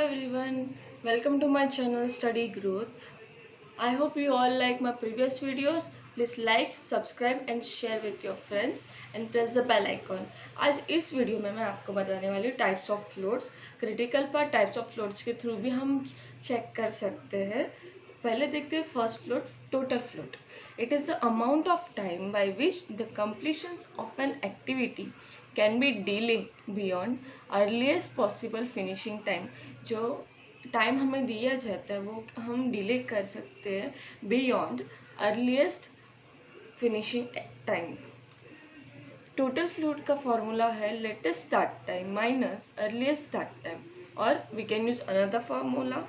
everyone, welcome to my channel Study Growth. I hope you all like my previous videos. Please like, subscribe and share with your friends and press the bell icon. आज इस video में मैं आपको बताने वाली types of floats, critical part types of floats के through भी हम चेक कर सकते हैं। पहले देखते हैं first float, total float. It is the amount of time by which the completion of an activity can be delayed beyond earliest possible finishing time. जो टाइम हमें दिया जाता है वो हम डिले कर सकते हैं beyond earliest finishing time. Total float का फॉर्मूला है latest start time minus earliest start time, और we can use another formula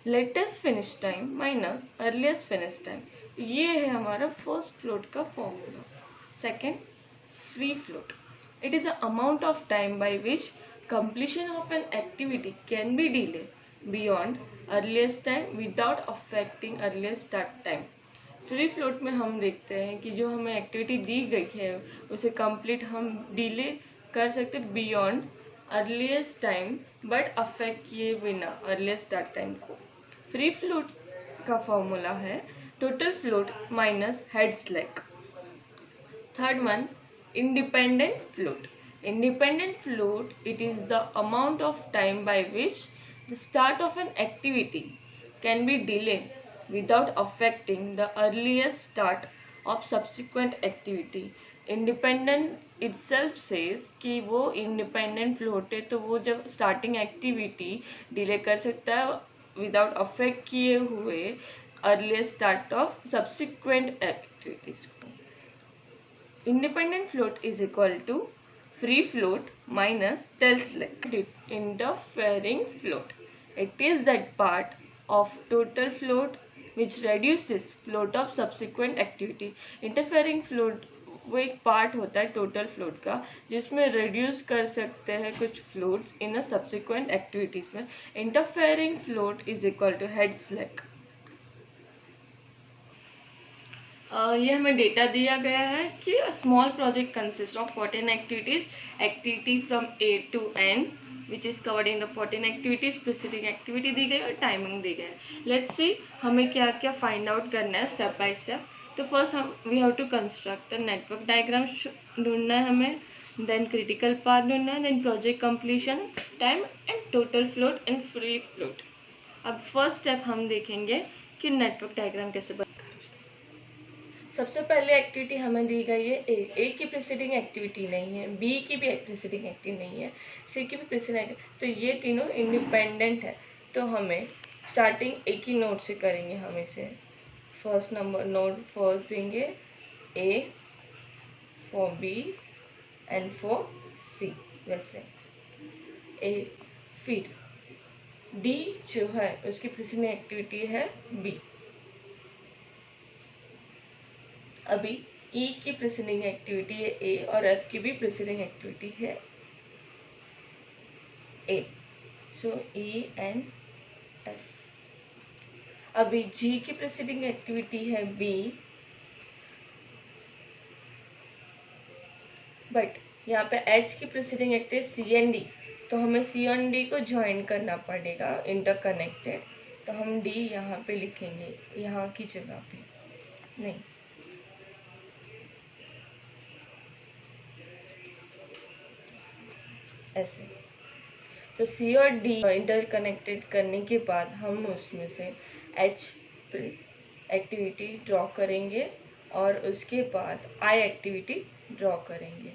latest finish time minus earliest finish time. ये है हमारा फर्स्ट फ्लोट का formula. Second, free float. It is a amount of time by which completion of an activity can be delayed beyond earliest time without affecting earliest start time. Free float में हम देखते हैं कि जो हमें activity दी गई है उसे कंप्लीट हम डिले कर सकते beyond earliest time but affect किए बिना अर्लीस्ट स्टार्ट टाइम को. फ्री फ्लोट का फॉर्मूला है total float minus head slack. Third one, independent float. Independent float, it is the amount of time by which the start of an activity can be delayed without affecting the earliest start of subsequent activity. Independent itself says कि वो independent float है, तो वो जब starting activity delay कर सकता है without affect किए हुए earliest start of subsequent activities को. Independent float is equal to free float minus tail slack. Interfering float. It is that part of total float which reduces float of subsequent activity. Interfering float वो एक part होता है total float का जिसमें reduce कर सकते हैं कुछ floats in a subsequent activities में. Interfering float is equal to head slack. ये हमें डेटा दिया गया है कि small project consist of 14 activities. Activity from A to N which is covered in the 14 activities. Preceding activity दी गई और टाइमिंग दी गई. लेट्स सी हमें क्या क्या फाइंड आउट करना है स्टेप बाय स्टेप. तो फर्स्ट हम we have to construct the network diagram ढूंढना है हमें, देन क्रिटिकल पाथ ढूंढना है, then project completion time and total float and free float. अब फर्स्ट स्टेप हम देखेंगे कि नेटवर्क डायग्राम कैसे बन. सबसे पहले एक्टिविटी हमें दी गई है ए की प्रीसीडिंग एक्टिविटी नहीं है, बी की भी प्रीसीडिंग एक्टिविटी नहीं है, सी की भी प्रीसीडिंग, तो ये तीनों इंडिपेंडेंट है. तो हमें स्टार्टिंग एक ही नोड से करेंगे. हम इसे फर्स्ट नंबर नोड फर्स्ट देंगे A for B and for C. वैसे ए फिर डी जो है उसकी प्रीसीडिंग एक्टिविटी है बी. अभी ई की प्रीसीडिंग एक्टिविटी है ए और एफ की भी प्रीसीडिंग एक्टिविटी है ए. सो ई एंड एफ. अभी जी की प्रीसीडिंग एक्टिविटी है बी, बट यहाँ पे एच की preceding activity C and D, तो हमें सी एंड डी को ज्वाइन करना पड़ेगा इंटरकनेक्टेड. तो हम डी यहाँ पे लिखेंगे, यहाँ की जगह पे नहीं, ऐसे. तो सी और डी इंटरकनेक्टेड करने के बाद हम उसमें से एच एक्टिविटी ड्रॉ करेंगे और उसके बाद आई एक्टिविटी ड्रॉ करेंगे.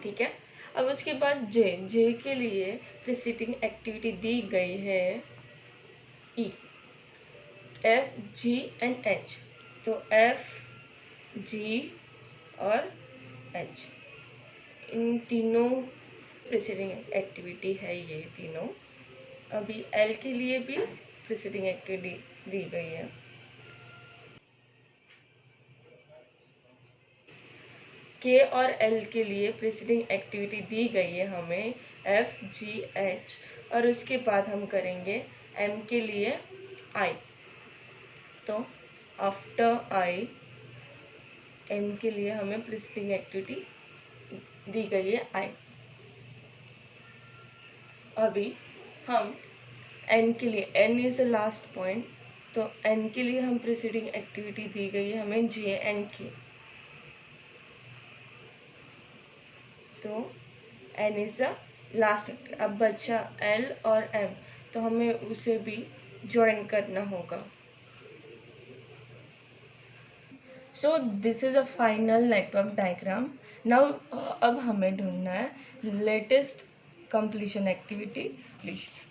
ठीक है. अब उसके बाद जे के लिए प्रीसीडिंग एक्टिविटी दी गई है ई, एफ जी एंड एच. तो एफ जी और एच इन तीनों प्रीसीडिंग एक्टिविटी है ये तीनों. अभी एल के लिए भी प्रीसीडिंग एक्टिविटी दी गई है. के और एल के लिए प्रीसीडिंग एक्टिविटी दी गई है हमें एफ जी एच, और उसके बाद हम करेंगे एम के लिए आई. तो आफ्टर आई एम के लिए हमें प्रीसीडिंग एक्टिविटी दी गई है आई. अभी हम n के लिए, n is the last point, तो n के लिए हम प्रीसीडिंग एक्टिविटी दी गई है हमें JNK, तो n is the last activity. अब बचा L और M, तो हमें उसे भी ज्वाइन करना होगा। So this is a final network diagram. Now अब हमें ढूंढना है latest completion activity,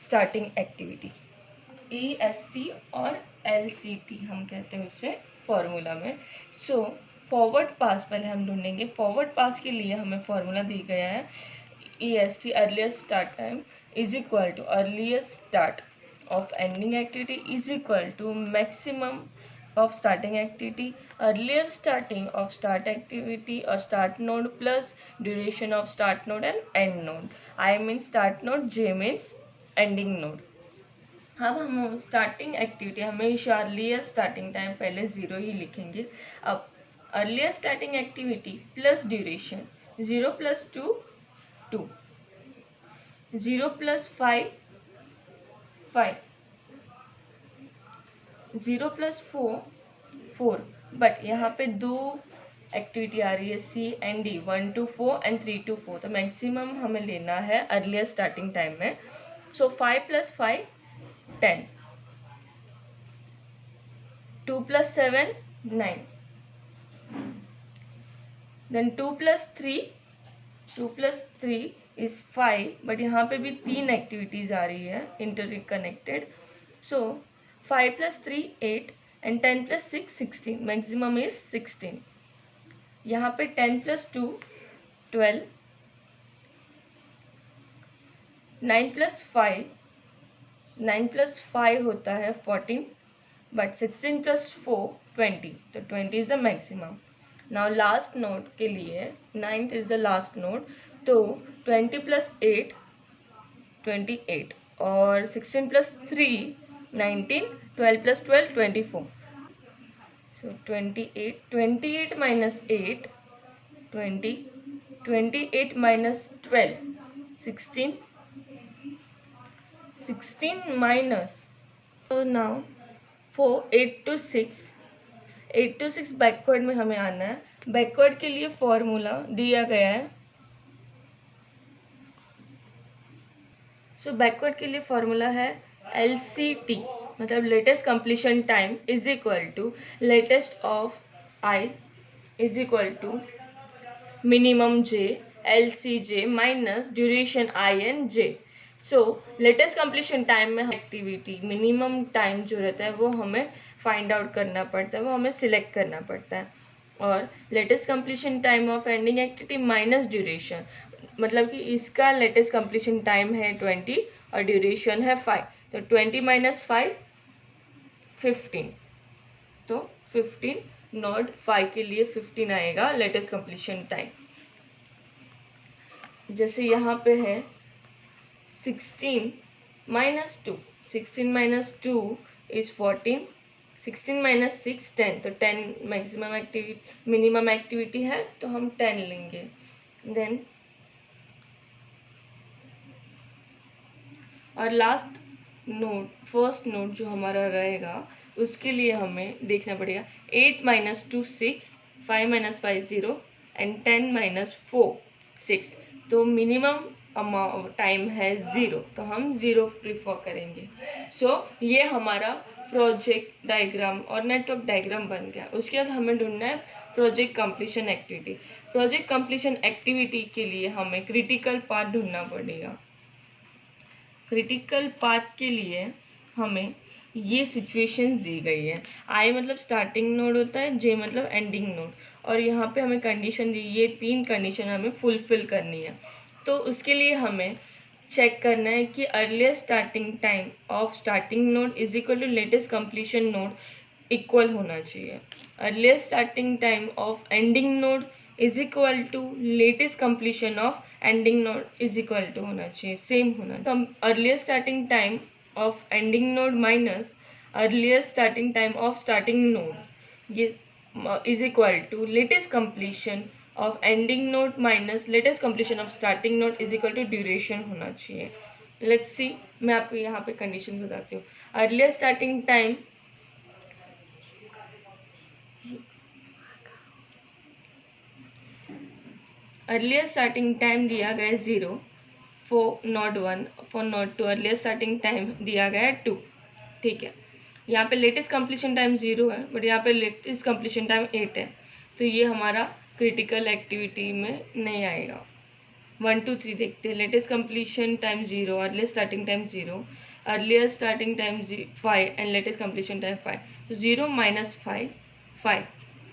starting activity, EST और LCT हम कहते हैं उसे फॉर्मूला में। सो फॉरवर्ड पास पहले हम ढूंढेंगे। फॉरवर्ड पास के लिए हमें फॉर्मूला दी गया है EST, earliest start time, is equal to earliest start of ending activity is equal to maximum of starting activity, earlier starting of start activity or start node plus duration of start node and end node. I means start node, J means ending node. अब हम starting activity हमेशा earliest starting time पहले 0 ही लिखेंगे। अब earliest starting activity plus duration 0 + 2 2, 0 + 5 5, 0 + 4 4, but यहाँ पे 2 activity आ रही है C and D, 1 to 4 and 3 to 4, तो मैक्सिमम हमें लेना है अर्लीस्ट स्टार्टिंग टाइम में। सो 5 + 5 10, 2 + 7 9, देन 2 + 3 इज 5, बट यहाँ पे भी 3 एक्टिविटीज़ आ रही है inter connected. So 5 + 3 8 and 10 + 6 16, maximum is 16। यहाँ पे 10 + 2 12, 9 + 5 9 + 5 होता है 14, बट 16 + 4 20, तो 20 is the maximum. Now last node के लिए 9th is the last node, तो 20 + 8 28 और 16 + 3 19, 12 + 12 24, so 28 28 - 8 20, 28 - 12 16, 16 minus, so now 4 8 to 6 8 to 6 backward में हमें आना है। बैकवर्ड के लिए फॉर्मूला दिया गया है। सो बैकवर्ड के लिए फॉर्मूला है LCT, मतलब latest completion time is equal to latest of I is equal to minimum J LCJ minus duration INJ। So latest completion time में एक्टिविटी मिनिमम टाइम जो रहता है वो हमें फाइंड आउट करना पड़ता है, वो हमें सिलेक्ट करना पड़ता है। और latest completion time of ending activity minus duration, मतलब कि इसका लेटेस्ट कंप्लीशन टाइम है 20 और ड्यूरेशन है 5, तो 20 - 5 15, तो 15 नॉट 5 के लिए 15 आएगा लेटेस्ट कंप्लीशन टाइम। जैसे यहाँ पे है 16 - 2, 16 - 2 इज 14, 16 - 6 10, तो 10 मैक्सिमम एक्टिविटी मिनिमम एक्टिविटी है, तो हम 10 लेंगे। देन और लास्ट नोड, फर्स्ट नोड जो हमारा रहेगा उसके लिए हमें देखना पड़ेगा 8 - 2 6, 5 - 5 0 एंड 10 - 4 6, तो मिनिमम अमाउंट टाइम है 0, तो हम 0 प्रीफर करेंगे। सो ये हमारा प्रोजेक्ट डायग्राम और नेटवर्क डायग्राम बन गया। उसके बाद हमें ढूंढना है project completion activity. Project completion activity के लिए हमें क्रिटिकल पाथ ढूंढना पड़ेगा। क्रिटिकल पाथ के लिए हमें ये सिचुएशंस दी गई है। आई मतलब स्टार्टिंग नोड होता है, जे मतलब एंडिंग नोड, और यहाँ पे हमें कंडीशन दी, ये 3 कंडीशन हमें फुलफिल करनी है। तो उसके लिए हमें चेक करना है कि earliest starting time of starting node is equal to latest completion node equal होना चाहिए। Earliest starting time of ending node is equal to latest completion of ending node is equal to होना चाहिए, same होना चाहिए। Earliest starting time of ending node minus earliest starting time of starting node, ये is equal to latest completion of ending node minus latest completion of starting node is equal to duration होना चाहिए। Let's see, मैं आपको यहाँ पे condition बताती हूँ. Earlier starting time दिया गया है 0 for node 1, for node 2 earlier starting time दिया गया है 2. ठीक है, यहाँ पे लेटेस्ट कंप्लीशन टाइम 0 है, बट यहाँ पे लेटेस्ट कंप्लीशन टाइम 8 है, तो ये हमारा क्रिटिकल एक्टिविटी में नहीं आएगा. 1 2 3 देखते हैं. Latest completion time 0, earlier starting time 0, earlier starting time 5 and latest completion time 5. तो 0 माइनस 5 5.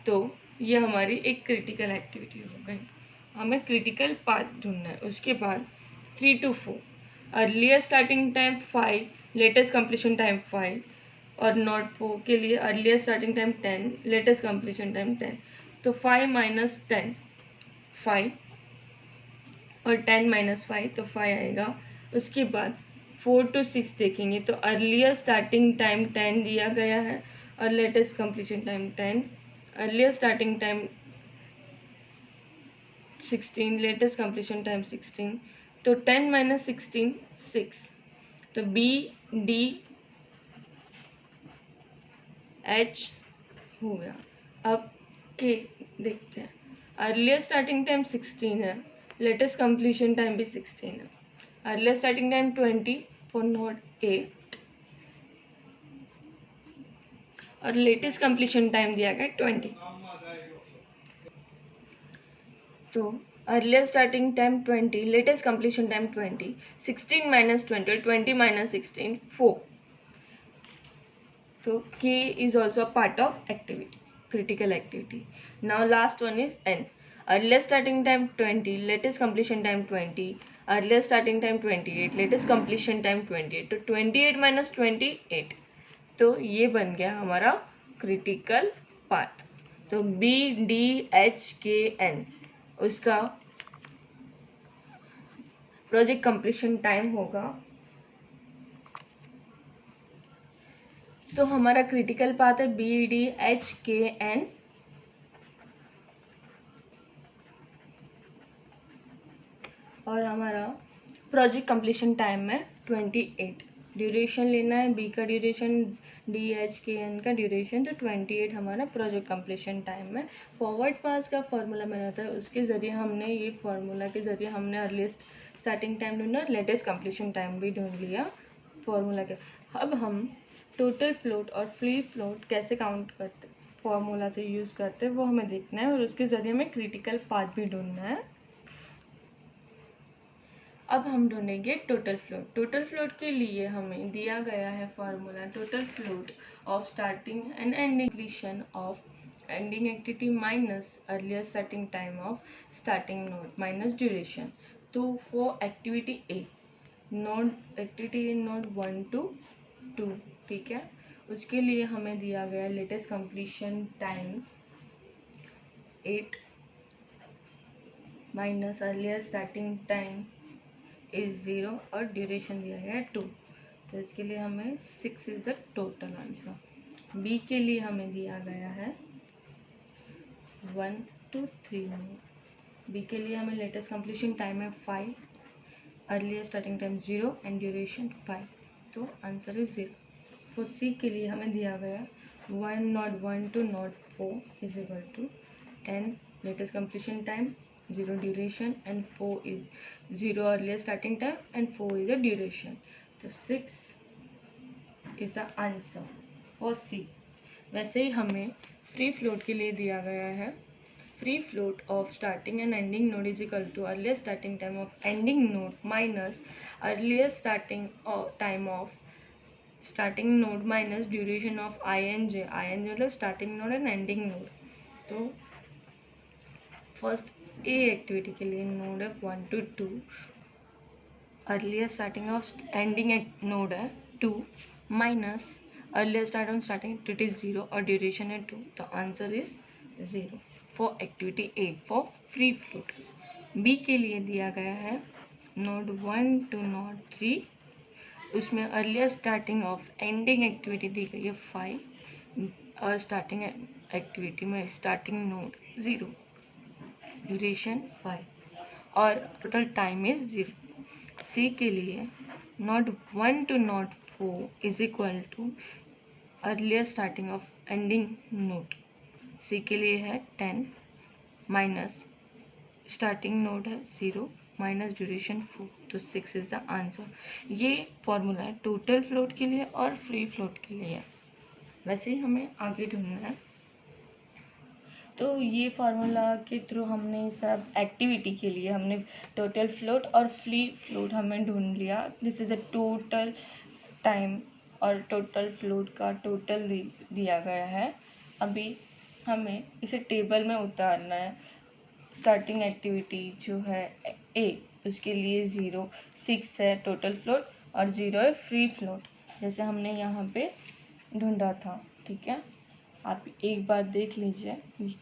तो ये हमारी एक क्रिटिकल एक्टिविटी हो गई. हमें क्रिटिकल पाथ ढूंढना है. उसके बाद 3 to 4, earlier starting time 5, latest completion time 5, और नोड 4 के लिए earlier starting time 10, latest completion time 10. तो 5 माइनस 10 5, और 10 माइनस 5 तो 5 आएगा. उसके बाद 4 to 6 देखेंगे तो अर्लियर स्टार्टिंग टाइम 10 दिया गया है और latest completion time 10. Earlier starting time 16, latest completion time 16. तो 10 माइनस 16 6. तो B D H हो गया. अब K देखते हैं. अर्लियर स्टार्टिंग टाइम 16 है, लेटेस्ट कंप्लीशन टाइम भी 16 है. Earlier starting time 20 for node 8 और लेटेस्ट कंप्लीशन टाइम दिया गया 20. तो earlier starting time 20, latest completion time 20, 16 minus 20 और 20 माइनस 16 4. तो K is also a part of activity, critical activity. Now last one is N. Earlier starting time 20, latest completion time 20, earlier starting time 28, latest completion time 28. तो 28 minus 28, तो ये बन गया हमारा critical path. तो B D H K N उसका project completion time होगा. तो हमारा क्रिटिकल पाथ है BDHKN और हमारा प्रोजेक्ट कंप्लीशन टाइम है 28. ड्यूरेशन लेना है, B का ड्यूरेशन, DHKN का ड्यूरेशन. तो 28 हमारा प्रोजेक्ट कंप्लीशन टाइम है. फॉरवर्ड पास का फॉर्मूला मैंने था, उसके ज़रिए हमने ये फार्मूला के ज़रिए हमने अर्लीस्ट स्टार्टिंग टाइम ढूंढा, लेटेस्ट कंप्लीशन टाइम भी ढूंढ लिया फॉर्मूला के. अब हम टोटल फ्लोट और फ्री फ्लोट कैसे काउंट करते फॉर्मूला से यूज़ करते हैं वो हमें देखना है, और उसके ज़रिए हमें क्रिटिकल पाथ भी ढूंढना है. अब हम ढूंढेंगे टोटल फ्लोट. टोटल फ्लोट के लिए हमें दिया गया है formula total float of starting and ending completion of ending activity minus earlier starting time of starting node minus duration. तो for activity A, node activity in node 1 to 2, ठीक है, उसके लिए हमें दिया गया latest completion time 8 minus earlier starting time is 0 और duration दिया गया है 2. तो इसके लिए हमें 6 is the total answer. B के लिए हमें दिया गया है 1 to 3 नोड. बी के लिए हमें लेटेस्ट कंप्लीशन टाइम है 5, earlier starting time 0 and duration 5. तो आंसर इज 0. फॉर सी के लिए हमें दिया गया 1 node 1 to node 4 is equal to 10 latest completion time 0 duration and 4 is 0 earlier starting time and 4 is the duration. तो 6 is the answer for C. वैसे ही हमें free float के लिए दिया गया है free float of starting and ending node is equal to earlier starting time of ending node minus earlier starting time of starting node minus duration of INJ. INJ मतलब starting node and ending node. तो first a activity के लिए node है 1 to 2, earlier starting of ending node है 2 minus earlier start on starting activity 0 और duration है 2. तो answer is 0 for activity A for free float. B के लिए दिया गया है नोड 1 to नोड 3, उसमें earlier starting of ending activity दी गई है 5 और स्टार्टिंग एक्टिविटी में स्टार्टिंग नोड 0, ड्यूरेशन 5 और टोटल टाइम इज 0. सी के लिए node 1 to node 4 is equal to earlier starting of ending node. C के लिए है 10 माइनस स्टार्टिंग नोट है 0 माइनस ड्यूरेशन 4, तो 6 इज द आंसर। ये फॉर्मूला है टोटल फ्लोट के लिए और फ्री फ्लोट के लिए है। वैसे ही हमें आगे ढूंढना है। तो ये फार्मूला के थ्रू हमने सब एक्टिविटी के लिए हमने टोटल फ्लोट और फ्री फ्लोट हमें ढूंढ लिया। This is a total time और टोटल फ्लोट का टोटल दिया गया है। अभी हमें इसे टेबल में उतारना है। स्टार्टिंग एक्टिविटी जो है ए, उसके लिए 0, 6 है टोटल फ्लोट और 0 है फ्री फ्लोट, जैसे हमने यहाँ पे ढूंढा था। ठीक है, आप एक बार देख लीजिए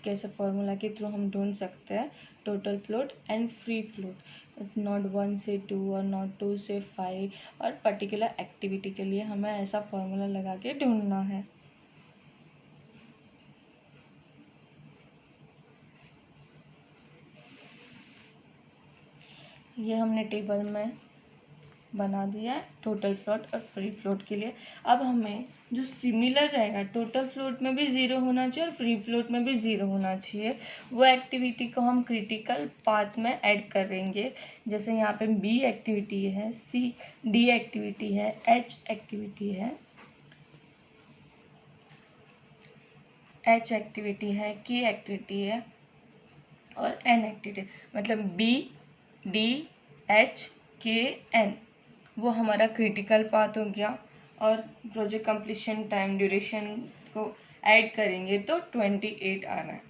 कैसे फॉर्मूला के थ्रू हम ढूंढ सकते हैं total float and free float. Not 1 से 2 और नॉट 2 से 5 और पर्टिकुलर एक्टिविटी के लिए हमें ऐसा फॉर्मूला लगा के ढूंढना है। ये हमने टेबल में बना दिया है टोटल फ्लोट और फ्री फ्लोट के लिए। अब हमें जो सिमिलर रहेगा, टोटल फ्लोट में भी 0 होना चाहिए और फ्री फ्लोट में भी 0 होना चाहिए, वो एक्टिविटी को हम क्रिटिकल पाथ में ऐड करेंगे। जैसे यहाँ पे बी एक्टिविटी है, सी डी एक्टिविटी है, एच एक्टिविटी है, के एक्टिविटी है और एन एक्टिविटी, मतलब बी डी एच के एन वो हमारा क्रिटिकल पाथ हो गया। और प्रोजेक्ट कंप्लीशन टाइम ड्यूरेशन को ऐड करेंगे तो 28 आ रहा है।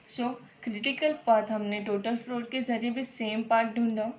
सो क्रिटिकल पाथ हमने टोटल फ्लोट के ज़रिए भी सेम पार्ट ढूंढा